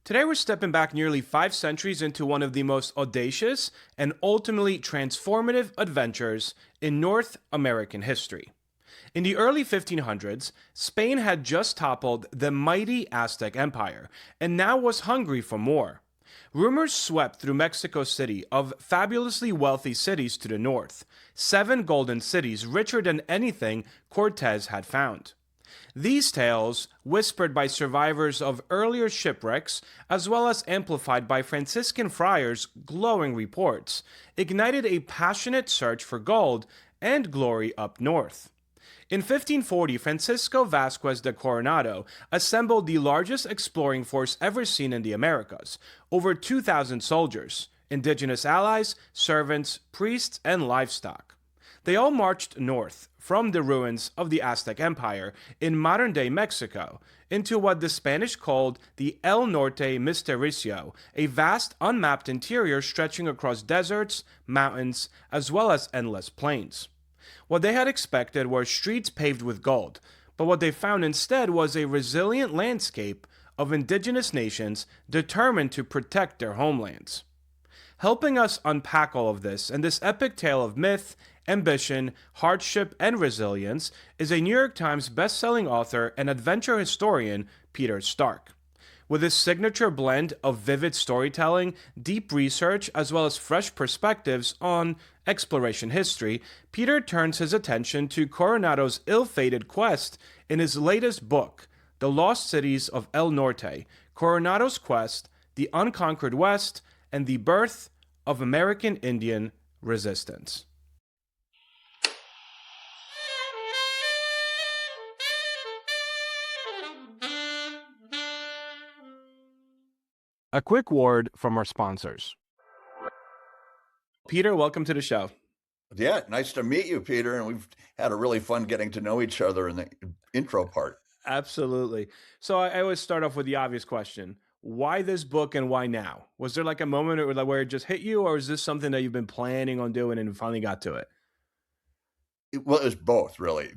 Today, we're stepping back nearly 5 centuries into one of the most audacious and ultimately transformative adventures in North American history. In the early 1500s, Spain had just toppled the mighty Aztec Empire and now was hungry for more. Rumors swept through Mexico City of fabulously wealthy cities to the north, 7 golden cities richer than anything Cortez had found. These tales, whispered by survivors of earlier shipwrecks, as well as amplified by Franciscan friars' glowing reports, ignited a passionate search for gold and glory up north. In 1540, Francisco Vázquez de Coronado assembled the largest exploring force ever seen in the Americas, over 2,000 soldiers, indigenous allies, servants, priests, and livestock. They all marched north from the ruins of the Aztec Empire in modern day Mexico into what the Spanish called the El Norte Misterioso, a vast unmapped interior stretching across deserts, mountains, as well as endless plains. What they had expected were streets paved with gold, but what they found instead was a resilient landscape of indigenous nations determined to protect their homelands. Helping us unpack all of this and this epic tale of myth, ambition, hardship, and resilience is a New York Times best-selling author and adventure historian, Peter Stark. With his signature blend of vivid storytelling, deep research, as well as fresh perspectives on exploration history, Peter turns his attention to Coronado's ill-fated quest in his latest book, The Lost Cities of El Norte, Coronado's Quest, the Unconquered West, and the Birth of American Indian Resistance. A quick word from our sponsors. Peter, welcome to the show. Yeah, nice to meet you, Peter. And we've had a really fun getting to know each other in the intro part. Absolutely. So I always start off with the obvious question. Why this book and why now? Was there like a moment where it just hit you, or is this something that you've been planning on doing and finally got to it? Well, it was both, really.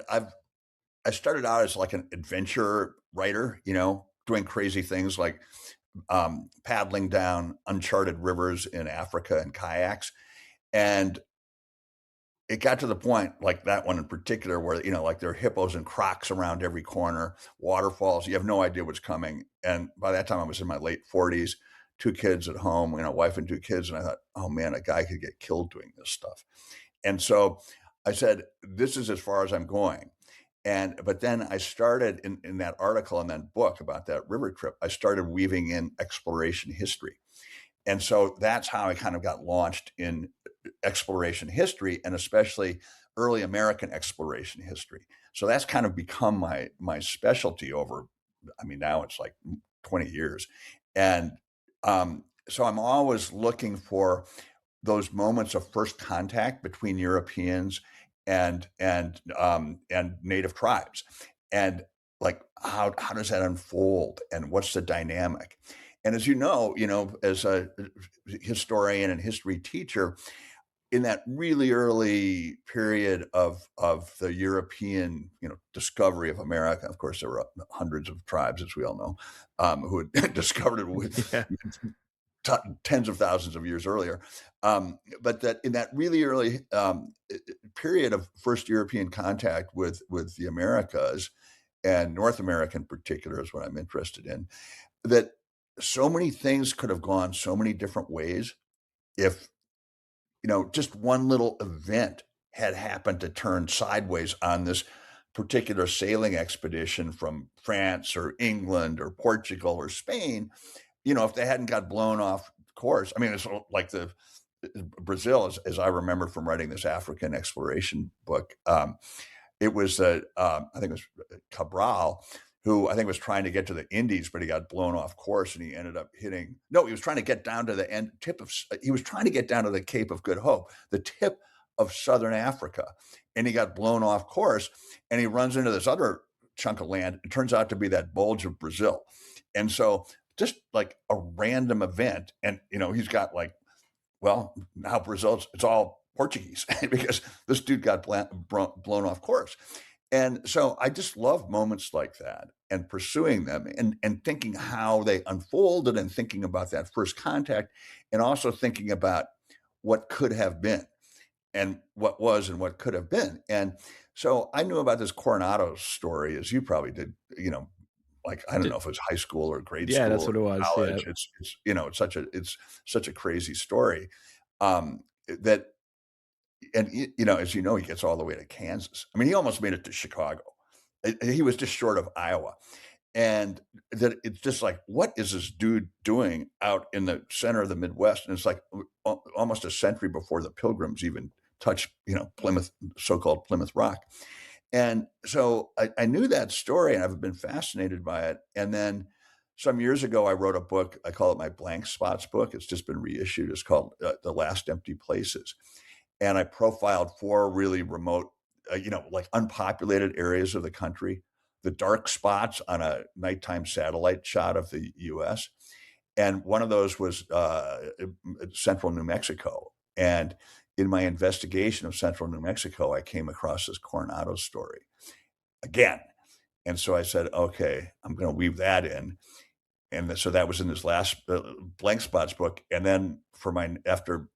I started out as like an adventure writer, doing crazy things like paddling down uncharted rivers in Africa in kayaks. And it got to the point, like that one in particular, where, like there are hippos and crocs around every corner, waterfalls. You have no idea what's coming. And by that time, I was in my late 40s, 2 kids at home, wife and 2 kids. And I thought, oh man, a guy could get killed doing this stuff. And so I said, this is as far as I'm going. But then I started in that article and that book about that river trip, I started weaving in exploration history. And so that's how I kind of got launched in exploration history, and especially early American exploration history. So that's kind of become my specialty over, now it's like 20 years. And so I'm always looking for those moments of first contact between Europeans and native tribes, and like how does that unfold, and what's the dynamic? And as as a historian and history teacher, in that really early period of the European discovery of America, of course there were hundreds of tribes, as we all know, who had discovered it with Yeah. tens of thousands of years earlier. But that in that really early period of first European contact with the Americas, and North America in particular is what I'm interested in, that so many things could have gone so many different ways if, just one little event had happened to turn sideways on this particular sailing expedition from France or England or Portugal or Spain. If they hadn't got blown off course. It's like the Brazil, as I remember from writing this African exploration book. It was I think it was Cabral, who I think was trying to get to the Indies, but he got blown off course and he ended up hitting. No, he was trying to get down to the he was trying to get down to the Cape of Good Hope, the tip of southern Africa, and he got blown off course, and he runs into this other chunk of land. It turns out to be that bulge of Brazil, and so just like a random event, and he's got like, well, now Brazil, it's all Portuguese because this dude got blown off course. And so I just love moments like that and pursuing them and thinking how they unfolded and thinking about that first contact and also thinking about what could have been and what was and what could have been. And so I knew about this Coronado story as you probably did, like I don't know if it was high school or grade Yeah, school that's or what it was. Yeah. college. It's such a crazy story. That and as you know, he gets all the way to Kansas. I mean, he almost made it to Chicago. He was just short of Iowa. And that it's just like, what is this dude doing out in the center of the Midwest? And it's like almost a century before the Pilgrims even touched, Plymouth, so-called Plymouth Rock. And so I knew that story and I've been fascinated by it. And then some years ago, I wrote a book. I call it my Blank Spots book. It's just been reissued. It's called The Last Empty Places. And I profiled four really remote, like unpopulated areas of the country, the dark spots on a nighttime satellite shot of the US. And one of those was central New Mexico. And in my investigation of central New Mexico, I came across this Coronado story again. And so I said, okay, I'm going to weave that in. And so that was in this last Blank Spots book. And then after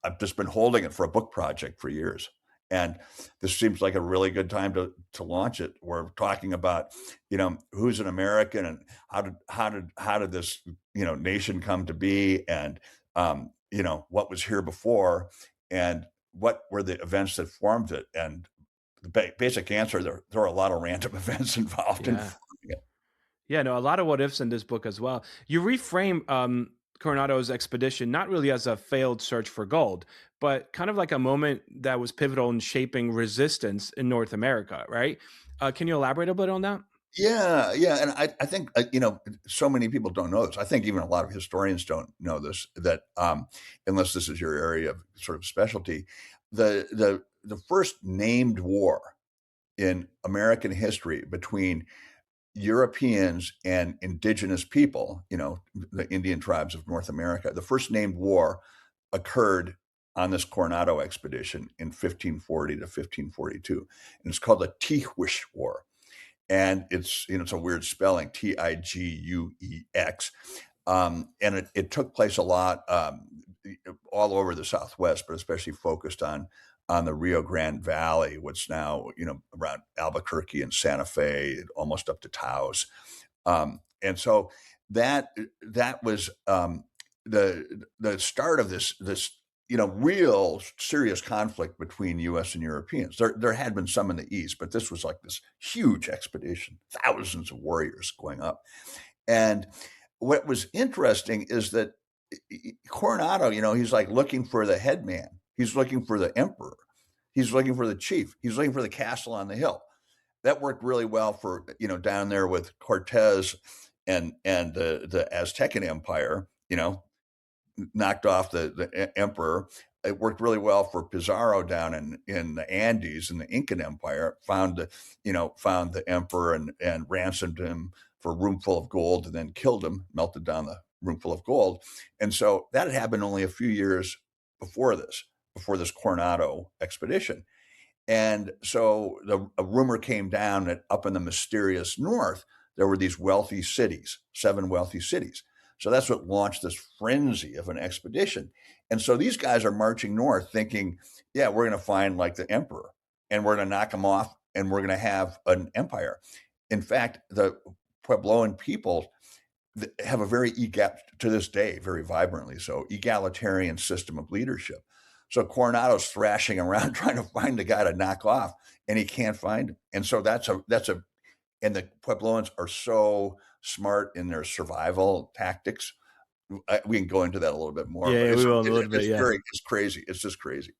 I've just been holding it for a book project for years. And this seems like a really good time to launch it. We're talking about, who's an American and how did this, nation come to be and what was here before and what were the events that formed it. And the basic answer, there are a lot of random events involved in Yeah. forming it. Yeah, no, a lot of what ifs in this book as well. You reframe Coronado's expedition not really as a failed search for gold, but kind of like a moment that was pivotal in shaping resistance in North America, right? Can you elaborate a bit on that? Yeah, yeah, and I think, so many people don't know this. I think even a lot of historians don't know this, that, unless this is your area of sort of specialty, the first named war in American history between Europeans and indigenous people, the Indian tribes of North America, the first named war occurred on this Coronado expedition in 1540 to 1542, and it's called the Tiguex War. And it's a weird spelling, Tiguex. And it took place a lot all over the Southwest, but especially focused on the Rio Grande Valley, what's now around Albuquerque and Santa Fe, almost up to Taos. And so that was the start of this real serious conflict between U.S. and Europeans. There had been some in the East, but this was like this huge expedition, thousands of warriors going up. And what was interesting is that Coronado, he's like looking for the headman. He's looking for the emperor. He's looking for the chief. He's looking for the castle on the hill. That worked really well for, down there with Cortez and the Aztecan Empire, knocked off the emperor. It worked really well for Pizarro down in the Andes in the Incan Empire. Found the emperor and ransomed him for a room full of gold, and then killed him, melted down the room full of gold. And so that had happened only a few years before this Coronado expedition. And so a rumor came down that up in the mysterious north, there were these wealthy cities, 7 wealthy cities. So that's what launched this frenzy of an expedition. And so these guys are marching north thinking, yeah, we're going to find like the emperor and we're going to knock him off and we're going to have an empire. In fact, the Puebloan people have a to this day, very vibrantly so, egalitarian system of leadership. So Coronado's thrashing around trying to find the guy to knock off, and he can't find him. And so and the Puebloans are so smart in their survival tactics. We can go into that a little bit more, Yeah, but yeah, we will in a little bit. Yeah. it's crazy. It's just crazy.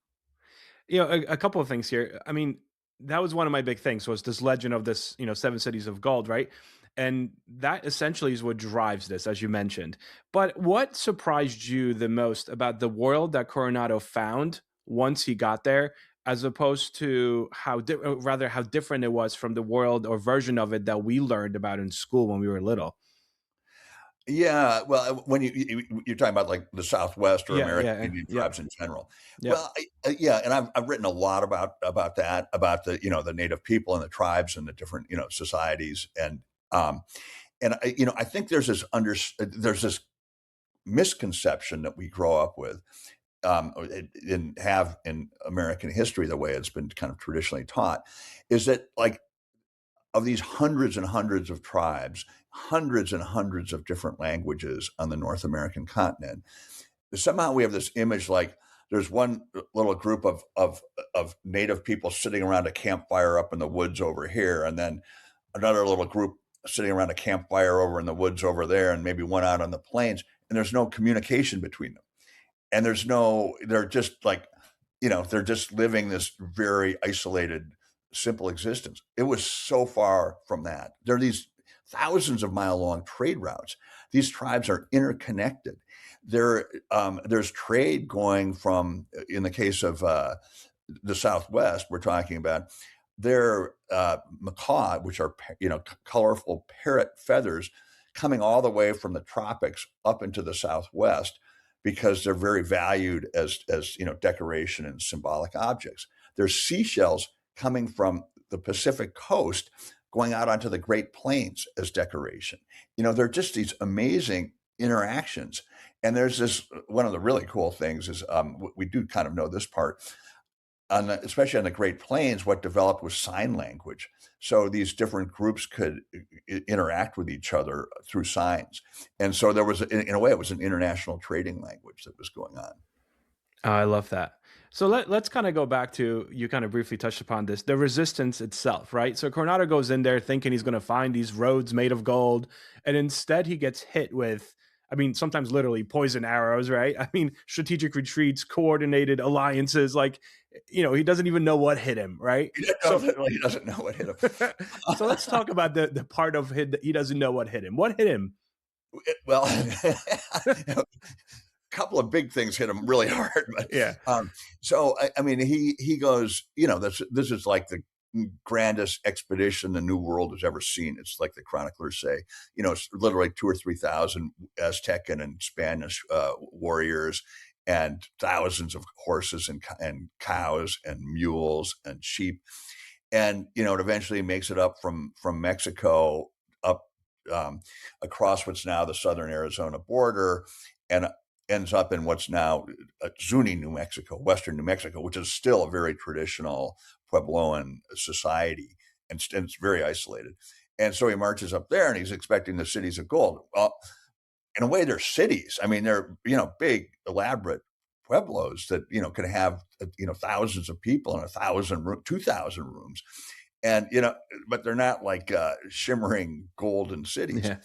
A couple of things here. I mean, that was one of my big things was this legend of this, 7 cities of gold, right? And that essentially is what drives this, as you mentioned. But what surprised you the most about the world that Coronado found once he got there, as opposed to how different it was from the world or version of it that we learned about in school when we were little? Yeah, well, when you're talking about like the Southwest or Yeah, American yeah, Indian yep, tribes in general. yep. Well, yeah, and I've written a lot about that, about the the Native people and the tribes and the different societies, um and I think there's this misconception that we grow up with, and have in American history, the way it's been kind of traditionally taught, is that like of these hundreds and hundreds of tribes, hundreds and hundreds of different languages on the North American continent, somehow we have this image like there's one little group of native people sitting around a campfire up in the woods over here, and then another little group sitting around a campfire over in the woods over there, and maybe one out on the plains, and there's no communication between them. And they're just like, they're just living this very isolated, simple existence. It was so far from that. There are these thousands of mile long trade routes. These tribes are interconnected. There's trade going from, in the case of the Southwest, we're talking about their macaw, which are colorful parrot feathers, coming all the way from the tropics up into the Southwest, because they're very valued as decoration and symbolic objects. There's seashells coming from the Pacific coast going out onto the Great Plains as decoration. They're just these amazing interactions. And there's this one of the really cool things is, we do kind of know this part, especially on the Great Plains. What developed was sign language. So these different groups could interact with each other through signs. And so there was, in a way, it was an international trading language that was going on. Oh, I love that. So let's kind of go back to, you kind of briefly touched upon this, the resistance itself, right? So Coronado goes in there thinking he's going to find these roads made of gold, and instead he gets hit with, I mean, sometimes literally poison arrows, right? I mean, strategic retreats, coordinated alliances, like, he doesn't even know what hit him, right? So He doesn't know what hit him. so let's talk about the part of him that he doesn't know what hit him. What hit him? Well, a couple of big things hit him really hard. But Yeah. so I mean, he goes, this is like the grandest expedition the New World has ever seen. It's like the chroniclers say, it's literally 2 or 3 thousand Aztec and Spanish warriors, and thousands of horses and cows and mules and sheep. And it eventually makes it up from Mexico up, across what's now the southern Arizona border, and ends up in what's now Zuni, New Mexico, western New Mexico, which is still a very traditional Puebloan society, and it's very isolated. And so he marches up there, and he's expecting the cities of gold. Well, in a way, they're cities. I mean, they're big, elaborate pueblos that could have thousands of people and 2,000 rooms, and but they're not like shimmering golden cities. Yeah.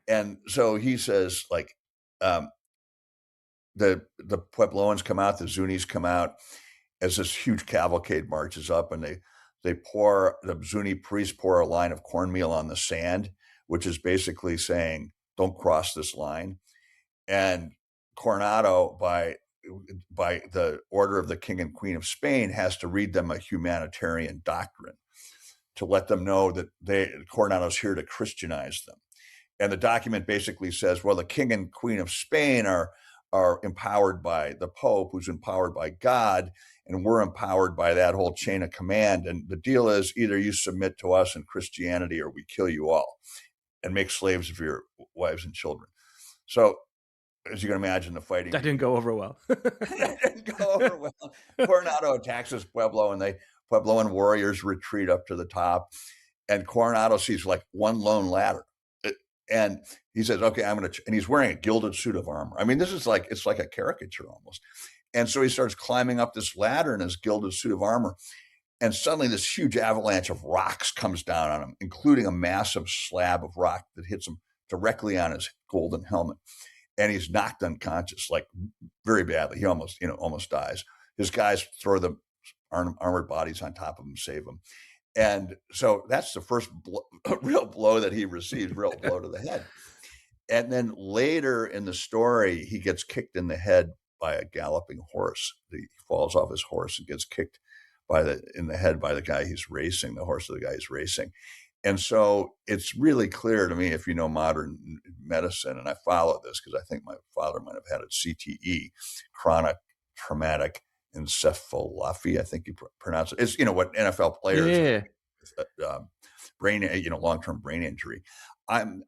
And so he says, like, um, the Puebloans come out, the Zunis come out as this huge cavalcade marches up, and the Zuni priests pour a line of cornmeal on the sand, which is basically saying, "Don't cross this line." And Coronado, by the order of the King and Queen of Spain, has to read them a humanitarian doctrine to let them know that Coronado's here to Christianize them. And the document basically says, well, the King and Queen of Spain are empowered by the Pope, who's empowered by God, and we're empowered by that whole chain of command. And the deal is, either you submit to us in Christianity, or we kill you all and make slaves of your wives and children. So, as you can imagine, the fighting That didn't go over well. didn't go over well. Coronado attacks his Pueblo, and Puebloan warriors retreat up to the top. And Coronado sees like one lone ladder. And he says, okay, and he's wearing a gilded suit of armor. I mean, it's like a caricature almost. And so he starts climbing up this ladder in his gilded suit of armor. And suddenly this huge avalanche of rocks comes down on him, including a massive slab of rock that hits him directly on his golden helmet. And he's knocked unconscious, like very badly. He almost dies. His guys throw the armored bodies on top of him, save him. And so that's the first real blow that he receives, real blow to the head. And then later in the story, he gets kicked in the head by a galloping horse. He falls off his horse and gets kicked in the head by the guy he's racing, the horse of the guy he's racing. And so it's really clear to me, if you know modern medicine, and I follow this because I think my father might have had it, CTE, chronic traumatic encephalopathy, I think you pronounce it. It's, what NFL players Yeah. brain, long-term brain injury. I'm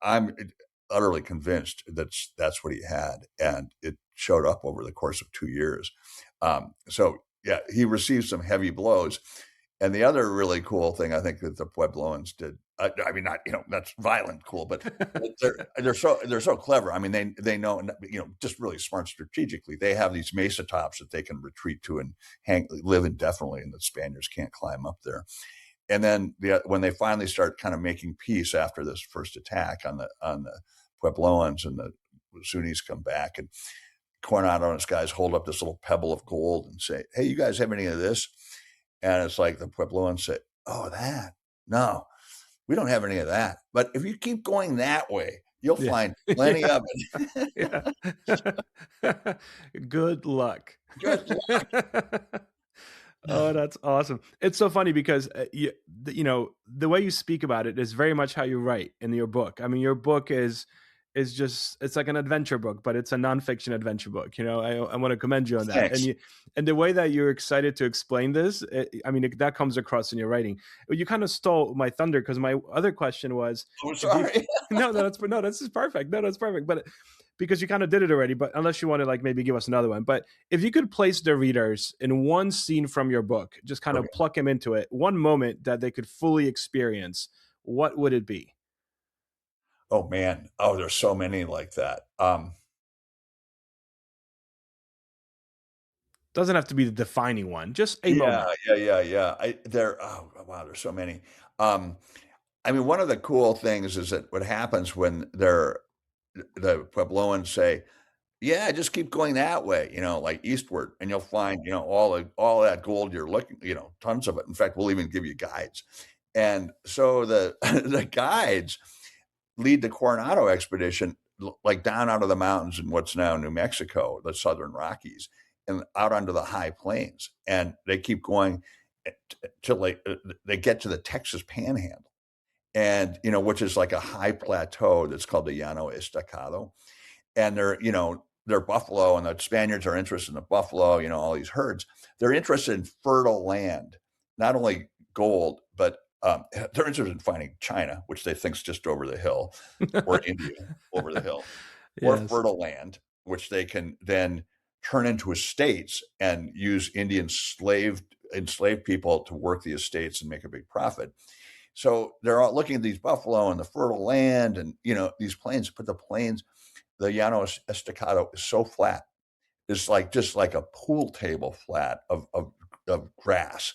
utterly convinced that's what he had, and it showed up over the course of 2 years. So yeah, he received some heavy blows. And the other really cool thing I think that the Puebloans did, I mean, not, that's violent cool, but they're so clever. I mean, they know, just really smart strategically. They have these mesa tops that they can retreat to and live indefinitely, and the Spaniards can't climb up there. And then when they finally start kind of making peace after this first attack on the Puebloans, and the Sunnis come back, and Coronado and his guys hold up this little pebble of gold and say, "Hey, you guys have any of this?" And it's like the Puebloans say, "Oh, that? No, we don't have any of that. But if you keep going that way, you'll Yeah. find plenty Yeah. of it." Yeah. Good luck. Good luck. Oh, that's awesome. It's so funny because the way you speak about it is very much how you write in your book. I mean, your book is just, it's like an adventure book, but it's a nonfiction adventure book. I want to commend you on that. Thanks. And the way that you're excited to explain this, I mean, that comes across in your writing. You kind of stole my thunder, because my other question was, I'm if you sorry. no, this is perfect. No, that's perfect. But because you kind of did it already, but unless you want to like maybe give us another one. But if you could place the readers in one scene from your book, just kind Okay. of pluck them into it, one moment that they could fully experience, what would it be? Oh man. Oh, there's so many like that. Doesn't have to be the defining one, just a Yeah, moment. yeah, yeah, yeah. Oh wow, there's so many. Um, I mean, one of the cool things is that what happens when the Puebloans say, "Yeah, just keep going that way, like eastward, and you'll find, all that gold you're looking, tons of it. In fact, we'll even give you guides." And so the the guides lead the Coronado expedition like down out of the mountains in what's now New Mexico, the Southern Rockies, and out onto the high plains. And they keep going till they get to the Texas Panhandle, and which is like a high plateau that's called the Llano Estacado. And they're buffalo, and the Spaniards are interested in the buffalo, all these herds. They're interested in fertile land, not only gold, but they're interested in finding China, which they think's just over the hill, or India over the hill, or Yes. fertile land, which they can then turn into estates and use Indian enslaved people to work the estates and make a big profit. So they're all looking at these buffalo and the fertile land, and these plains, but the Llano Estacado is so flat. It's like just like a pool table flat of grass.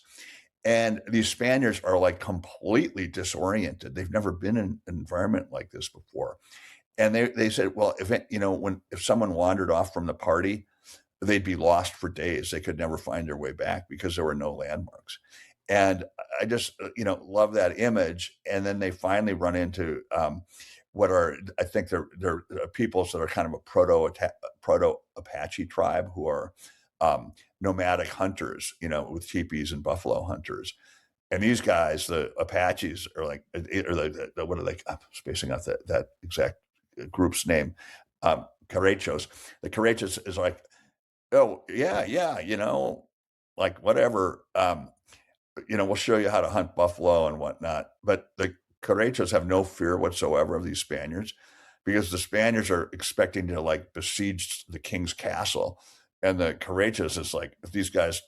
And these Spaniards are like completely disoriented. They've never been in an environment like this before. And they said, well, if someone wandered off from the party, they'd be lost for days. They could never find their way back because there were no landmarks. And I just, love that image. And then they finally run into what are, I think they're peoples that are kind of a proto Apache tribe, who are nomadic hunters, with teepees and buffalo hunters. And these guys, the Apaches, are like, or what are they? I'm spacing out that exact group's name. Carechos. The Carechos is like, "Oh, yeah, yeah, like whatever, we'll show you how to hunt buffalo and whatnot." But the Carechos have no fear whatsoever of these Spaniards, because the Spaniards are expecting to like besiege the king's castle. And the Carechos is like, if these guys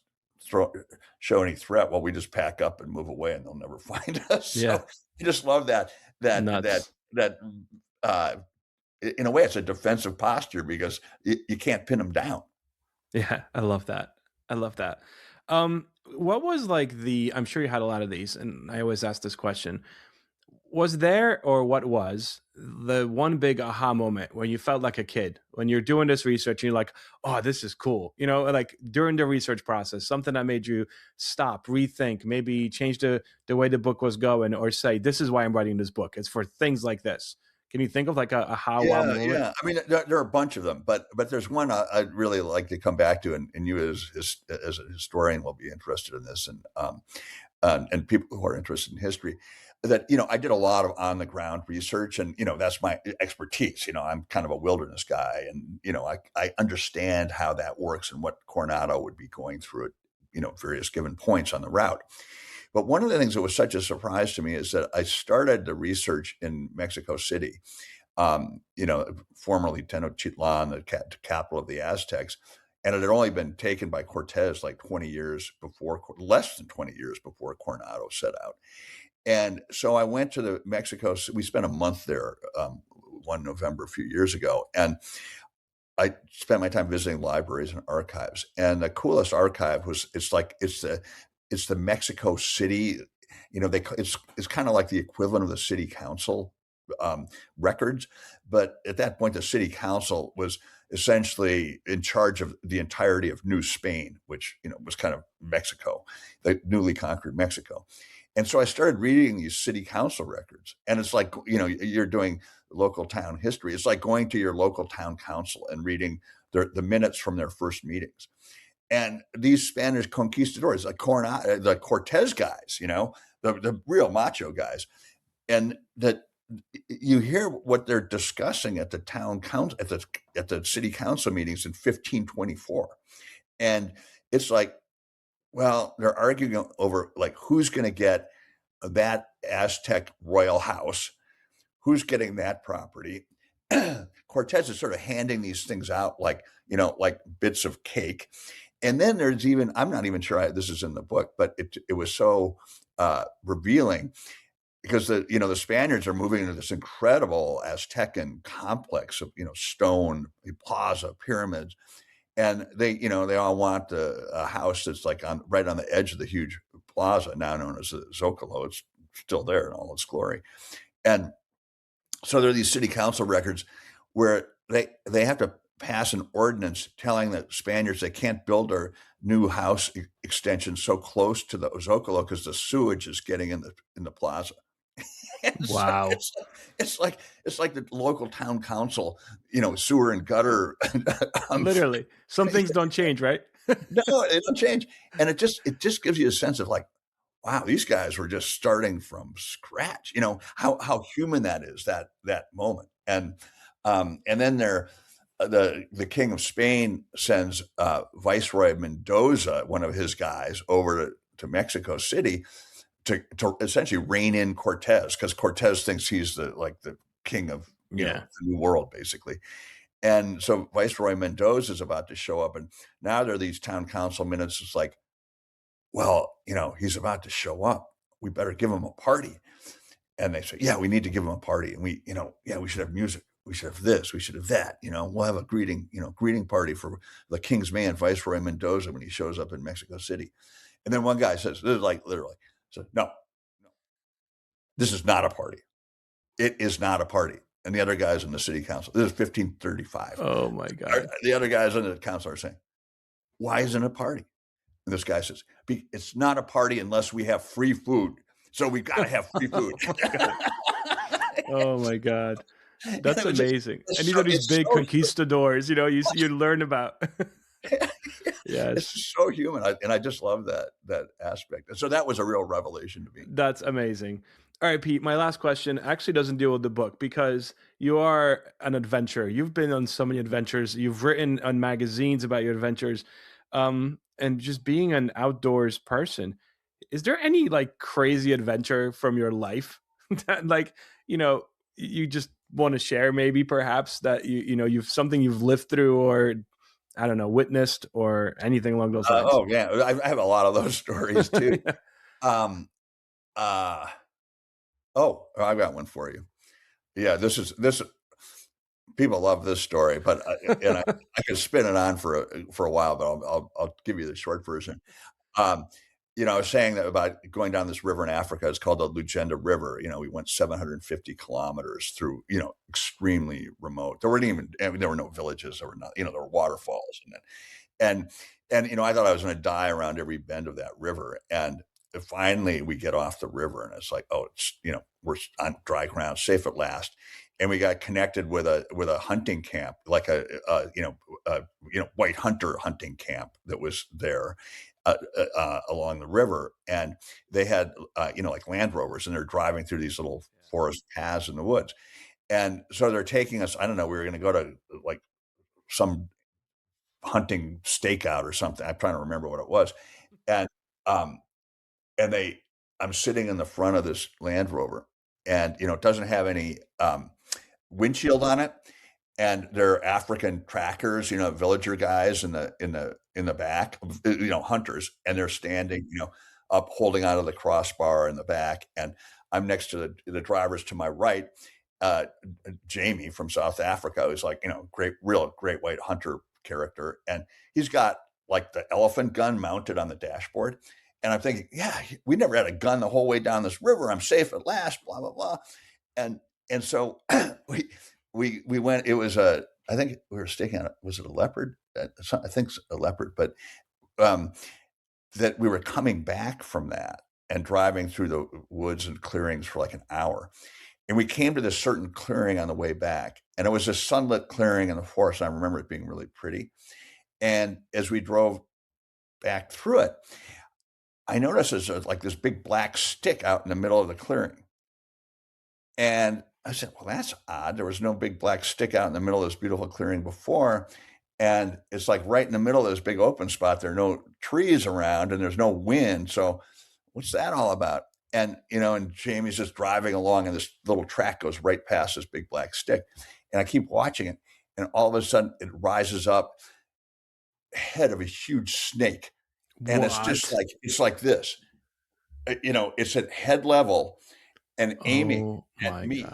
show any threat, well, we just pack up and move away, and they'll never find us. Yeah. So I just love that Nuts. uh, in a way, it's a defensive posture, because you can't pin them down. Yeah, I love that. I love that. What was like I'm sure you had a lot of these, and I always ask this question. Was there, or what was the one big aha moment when you felt like a kid when you're doing this research and you're like, oh, this is cool? Like during the research process, something that made you stop, rethink, maybe change the way the book was going, or say, this is why I'm writing this book. It's for things like this. Can you think of like a aha wow Yeah, moment? yeah. I mean, there are a bunch of them, but there's one I'd really like to come back to, and you as a historian will be interested in this, and people who are interested in history. that, I did a lot of on the ground research, and, that's my expertise. I'm kind of a wilderness guy, and, I understand how that works and what Coronado would be going through at, various given points on the route. But one of the things that was such a surprise to me is that I started the research in Mexico City, formerly Tenochtitlan, the capital of the Aztecs. And it had only been taken by Cortez like 20 years before, less than 20 years before Coronado set out. And so I went to the Mexico. We spent a month there one November a few years ago, and I spent my time visiting libraries and archives. And the coolest archive was it's the Mexico City. It's kind of like the equivalent of the city council records, but at that point, the city council was essentially in charge of the entirety of New Spain, which was kind of Mexico, the newly conquered Mexico. And so I started reading these city council records, and it's like, you're doing local town history. It's like going to your local town council and reading the minutes from their first meetings. And these Spanish conquistadors, like the Cortez guys, the real macho guys, and that you hear what they're discussing at the town council, at the city council meetings in 1524. And it's like, well, they're arguing over like who's going to get that Aztec royal house, who's getting that property. Cortez is sort of handing these things out like bits of cake. And then there's even, I'm not even sure this is in the book, but it was so revealing, because the Spaniards are moving into this incredible Aztecan complex of stone, plaza, pyramids. And they all want a house that's like right on the edge of the huge plaza, now known as the Zocalo. It's still there in all its glory. And so there are these city council records where they have to pass an ordinance telling the Spaniards they can't build their new house extension so close to the Zocalo because the sewage is getting in the plaza. Wow. It's like the local town council, sewer and gutter. Literally, some things don't change, right? No, it don't change. And it just gives you a sense of like, wow, these guys were just starting from scratch. How human that is, that moment. And then the King of Spain sends Viceroy Mendoza, one of his guys, over to Mexico City to essentially rein in Cortez, because Cortez thinks he's the king of the New World, basically. And so Viceroy Mendoza is about to show up, and now there are these town council minutes. It's like, well, he's about to show up. We better give him a party. And they say, yeah, we need to give him a party. And we should have music. We should have this. We should have that. We'll have a greeting party for the king's man, Viceroy Mendoza, when he shows up in Mexico City. And then one guy says, this is like literally, no, this is not a party. It is not a party. And the other guys in the city council, this is 1535. Oh my God. The other guys in the council are saying, why isn't it a party? And this guy says, it's not a party unless we have free food. So we got to have free food. Oh my God. That's amazing. And these are these big conquistadors, you learn about. Yeah, it's so human. I just love that aspect. And so that was a real revelation to me. That's amazing. All right, Pete, my last question actually doesn't deal with the book, because you are an adventurer. You've been on so many adventures. You've written on magazines about your adventures. And just being an outdoors person, is there any crazy adventure from your life that you just want to share, maybe perhaps, that you've something you've lived through, or I don't know, witnessed, or anything along those lines? Oh yeah, I have a lot of those stories too. I've got one for you. Yeah, this people love this story, but I could spin it on for a while, but I'll give you the short version. I was saying that about going down this river in Africa. It's called the Lugenda River. We went 750 kilometers through, extremely remote. There were no villages. There were not, there were waterfalls and I thought I was going to die around every bend of that river. And finally we get off the river, and it's like, oh, it's, we're on dry ground, safe at last. And we got connected with a hunting camp, like a white hunter hunting camp that was there. along the river, and they had like Land Rovers, and they're driving through these little forest paths in the woods, and so they're taking us. I don't know. We were going to go to like some hunting stakeout or something. I'm trying to remember what it was, and um, and I'm sitting in the front of this Land Rover, and it doesn't have any windshield on it, and they're African trackers, villager guys in the back, hunters, and they're standing, up holding onto the crossbar in the back, and I'm next to the drivers to my right. Uh, Jamie from South Africa, who's like, real great white hunter character, and he's got like the elephant gun mounted on the dashboard. And I'm thinking, yeah, we never had a gun the whole way down this river. I'm safe at last, blah, blah, blah. And so we went, it was I think we were staking on, was it a leopard? I think it's a leopard, but that we were coming back from that and driving through the woods and clearings for like an hour. And we came to this certain clearing on the way back. And it was a sunlit clearing in the forest. And I remember it being really pretty. And as we drove back through it, I noticed there's like this big black stick out in the middle of the clearing. And I said, well, that's odd. There was no big black stick out in the middle of this beautiful clearing before. And it's like right in the middle of this big open spot. There are no trees around and there's no wind. So what's that all about? And, and Jamie's just driving along and this little track goes right past this big black stick. And I keep watching it. And all of a sudden it rises up head of a huge snake. And it's just like, it's like this, it's at head level and aiming at me.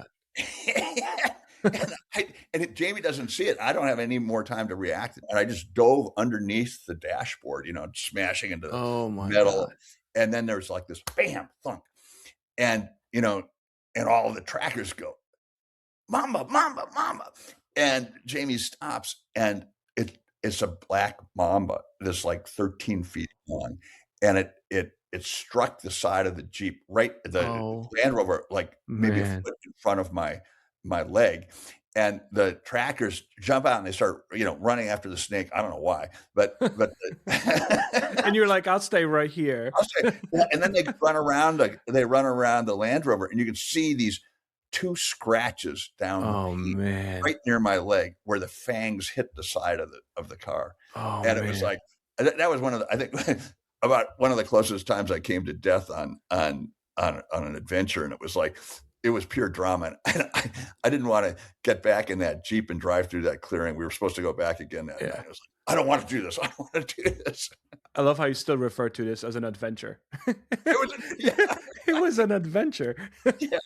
Jamie doesn't see it. I don't have any more time to react. And I just dove underneath the dashboard, smashing into the metal. God. And then there's like this bam, thunk. And, and all of the trackers go, mamba, mamba, mamba. And Jamie stops and it's a black mamba that's like 13 feet long. And it struck the side of the Jeep, right? The Land Rover, like maybe a foot in front of my leg. And the trackers jump out and they start, running after the snake. I don't know why, but and you're like, I'll stay right here. And then they run around the Land Rover, and you can see these 2 scratches down right near my leg where the fangs hit the side of the car. And it was like, that was one of the, I think about one of the closest times I came to death on an adventure. And it was like, it was pure drama. And I didn't want to get back in that Jeep and drive through that clearing. We were supposed to go back again that night. I was like, I don't want to do this. I don't want to do this. I love how you still refer to this as an adventure. It was an adventure. Yeah.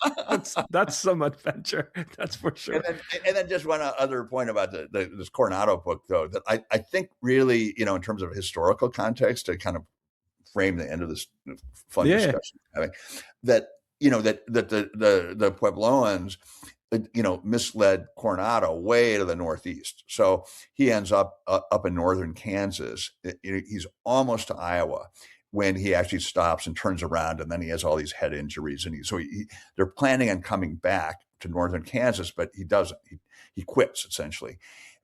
That's some adventure. That's for sure. And then just one other point about this Coronado book, though, that I think really, in terms of historical context, to kind of frame the end of this fun discussion we're having, that the Puebloans, misled Coronado way to the northeast. So he ends up in northern Kansas. He's almost to Iowa when he actually stops and turns around, and then he has all these head injuries. And they're planning on coming back to northern Kansas, but he doesn't. He quits essentially.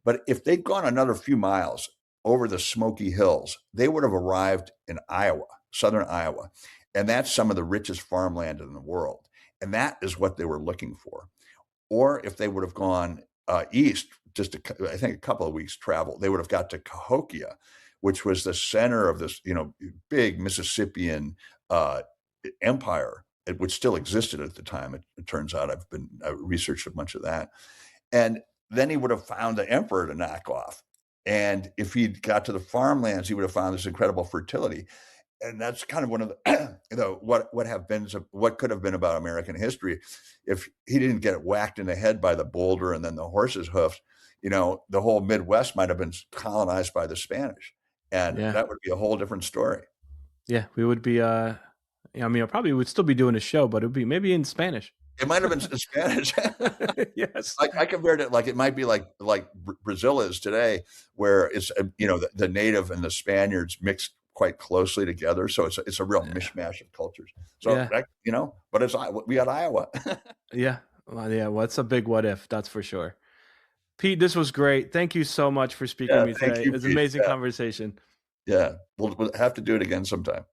But if they'd gone another few miles over the Smoky Hills, they would have arrived in Iowa, southern Iowa. And that's some of the richest farmland in the world. And that is what they were looking for. Or if they would have gone east, I think a couple of weeks travel, they would have got to Cahokia, which was the center of this, big Mississippian empire, which still existed at the time. It turns out I researched a bunch of that. And then he would have found the emperor to knock off. And if he'd got to the farmlands, he would have found this incredible fertility. And that's kind of one of the, what could have been about American history if he didn't get whacked in the head by the boulder and then the horse's hoofs. The whole Midwest might have been colonized by the Spanish, and that would be a whole different story. Yeah, we would be. I probably would still be doing a show, but it would be maybe in Spanish. It might have been in Spanish. Yes, I compared it like it might be like Brazil is today, where it's the native and the Spaniards mixed quite closely together, so it's a real mishmash of cultures. So but we got Iowa. Well, it's a big what if, that's for sure. Pete, this was great. Thank you so much for speaking with me today. It was an amazing conversation. Yeah. We'll have to do it again sometime.